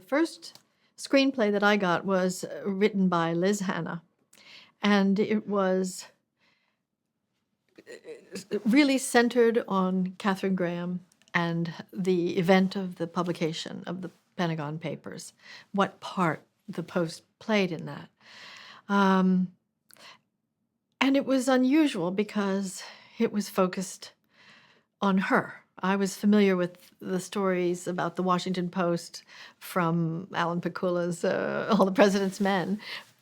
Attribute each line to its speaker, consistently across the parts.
Speaker 1: The first screenplay that I got was written by Liz Hannah, and it was really centered on Katharine Graham and the event of the publication of the Pentagon Papers, what part the Post played in that. Um, and it was unusual because it was focused on her. I was familiar with the stories about the Washington Post from Alan Pakula's All the President's Men,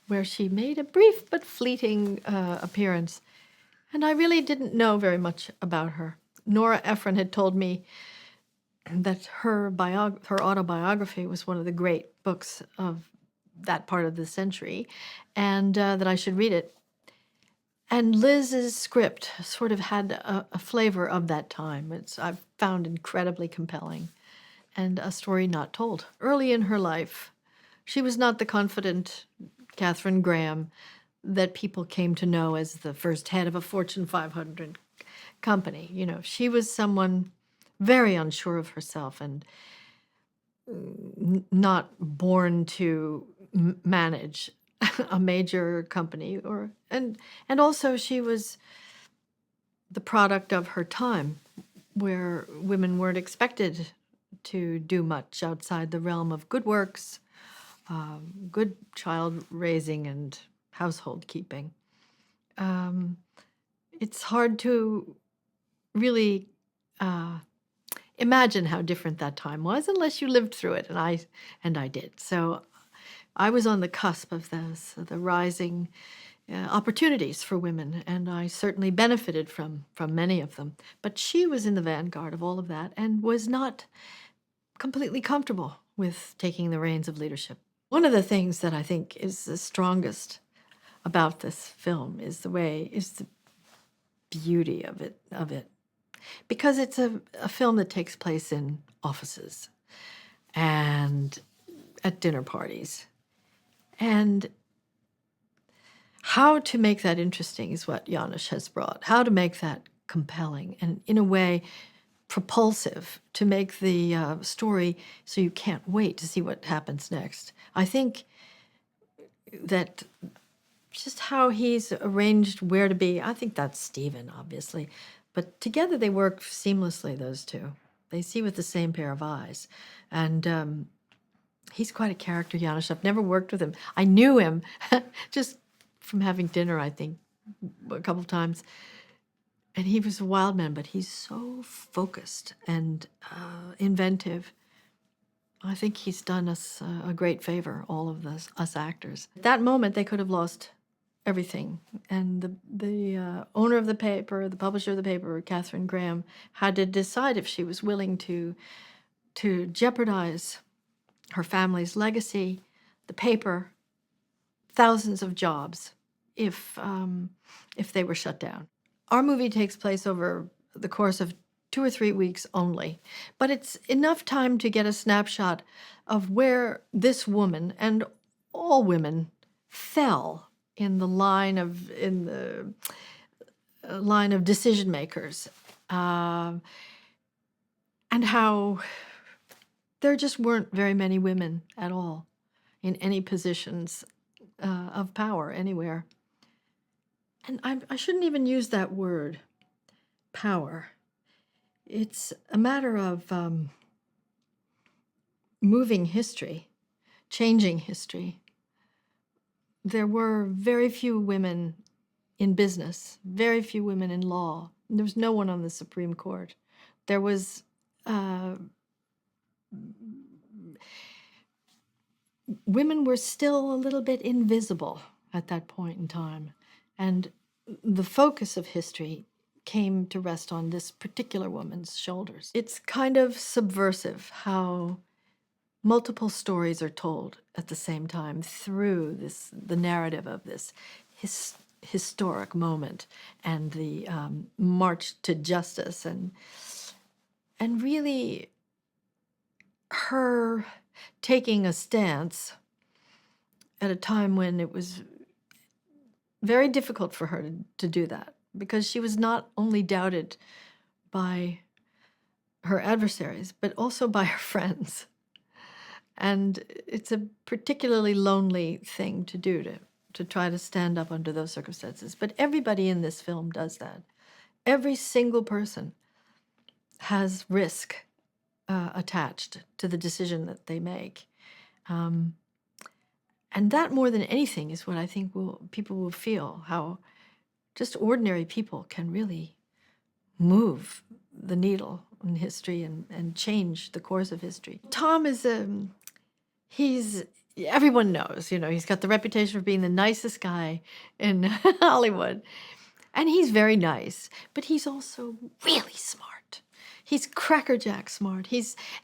Speaker 1: where she made a brief but fleeting appearance. And I really didn't know very much about her. Nora Ephron had told me that her autobiography was one of the great books of that part of the century, and that I should read it. And Liz's script sort of had a flavor of that time. I've found incredibly compelling and a story not told. Early in her life, she was not the confident Katharine Graham that people came to know as the first head of a Fortune 500 company. You know, she was someone very unsure of herself and not born to manage a major company, and also she was the product of her time, where women weren't expected to do much outside the realm of good works, good child raising, and household keeping. It's hard to really imagine how different that time was unless you lived through it, and I did. So I was on the cusp of the rising opportunities for women, and I certainly benefited from many of them. But she was in the vanguard of all of that and was not completely comfortable with taking the reins of leadership. One of the things that I think is the strongest about this film is the beauty of it, because it's a film that takes place in offices and at dinner parties. And how to make that interesting is what Janusz has brought. How to make that compelling and, in a way, propulsive, to make the story so you can't wait to see what happens next. I think that just how he's arranged where to be, I think that's Stephen, obviously. But together they work seamlessly, those two. They see with the same pair of eyes. And he's quite a character, Janusz. I've never worked with him. I knew him just from having dinner, I think, a couple of times. And he was a wild man, but he's so focused and inventive. I think he's done us a great favor, all of us actors. At that moment, they could have lost everything. And the owner of the paper, the publisher of the paper, Katharine Graham, had to decide if she was willing to jeopardize her family's legacy, the paper, thousands of jobs, if they were shut down. Our movie takes place over the course of 2 or 3 weeks only, but it's enough time to get a snapshot of where this woman and all women fell in the line of decision makers, and how there just weren't very many women at all in any positions of power anywhere. And I shouldn't even use that word, power. It's a matter of moving history, changing history. There were very few women in business, very few women in law. There was no one on the Supreme Court. There was women were still a little bit invisible at that point in time. And the focus of history came to rest on this particular woman's shoulders. It's kind of subversive how multiple stories are told at the same time through the narrative of this historic moment and the march to justice, and really her taking a stance at a time when it was very difficult for her to do that, because she was not only doubted by her adversaries, but also by her friends. And it's a particularly lonely thing to do, to try to stand up under those circumstances. But everybody in this film does that. Every single person has risk attached to the decision that they make. Um, and that more than anything is what I think people will feel, how just ordinary people can really move the needle in history and change the course of history. Tom is he's everyone knows, he's got the reputation for being the nicest guy in Hollywood. And he's very nice, but he's also really smart. He's crackerjack smart.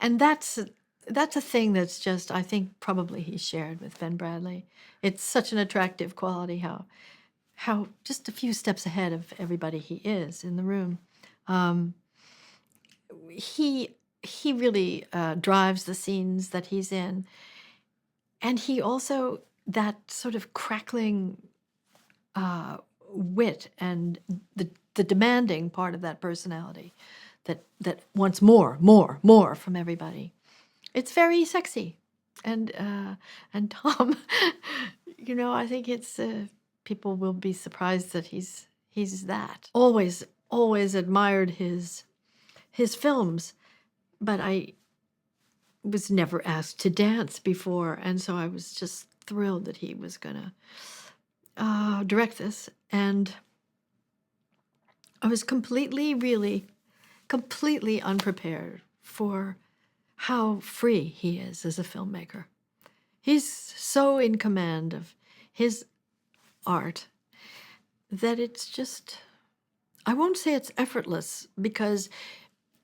Speaker 1: And that's a thing that's just, I think probably he shared with Ben Bradley. It's such an attractive quality how just a few steps ahead of everybody he is in the room. He really drives the scenes that he's in. And he also, that sort of crackling wit and the demanding part of that personality that wants more from everybody. It's very sexy. And Tom, I think it's people will be surprised that he's that. Always admired his films, but I was never asked to dance before, and so I was just thrilled that he was gonna direct this, and I was completely unprepared for how free he is as a filmmaker. He's so in command of his art that it's just, I won't say it's effortless, because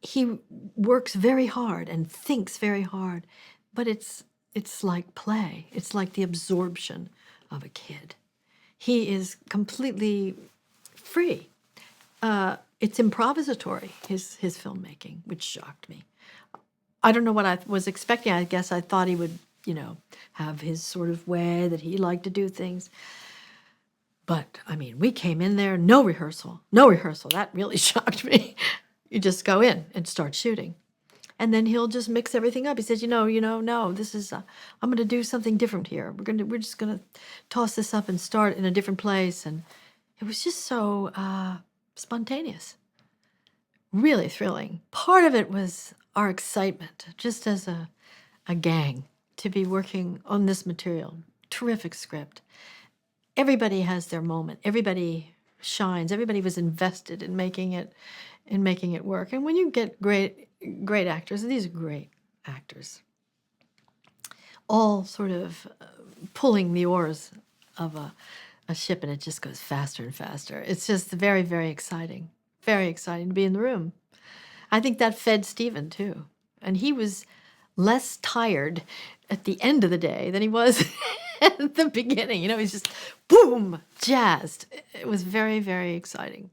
Speaker 1: he works very hard and thinks very hard, but it's like play. It's like the absorption of a kid. He is completely free. It's improvisatory, his filmmaking, which shocked me. I don't know what I was expecting. I guess I thought he would, have his sort of way that he liked to do things. But, I mean, we came in there, no rehearsal. That really shocked me. You just go in and start shooting. And then he'll just mix everything up. He says, no, this is, I'm going to do something different here. We're just going to toss this up and start in a different place. And it was just so spontaneous, really thrilling. Part of it was our excitement, just as a gang, to be working on this material. Terrific script. Everybody has their moment. Everybody shines. Everybody was invested in making it work. And when you get great actors, and these are great actors, all sort of pulling the oars of a ship, and it just goes faster and faster. It's just very, very exciting. Very exciting to be in the room. I think that fed Stephen, too. And he was less tired at the end of the day than he was at the beginning. He's just, boom, jazzed. It was very, very exciting.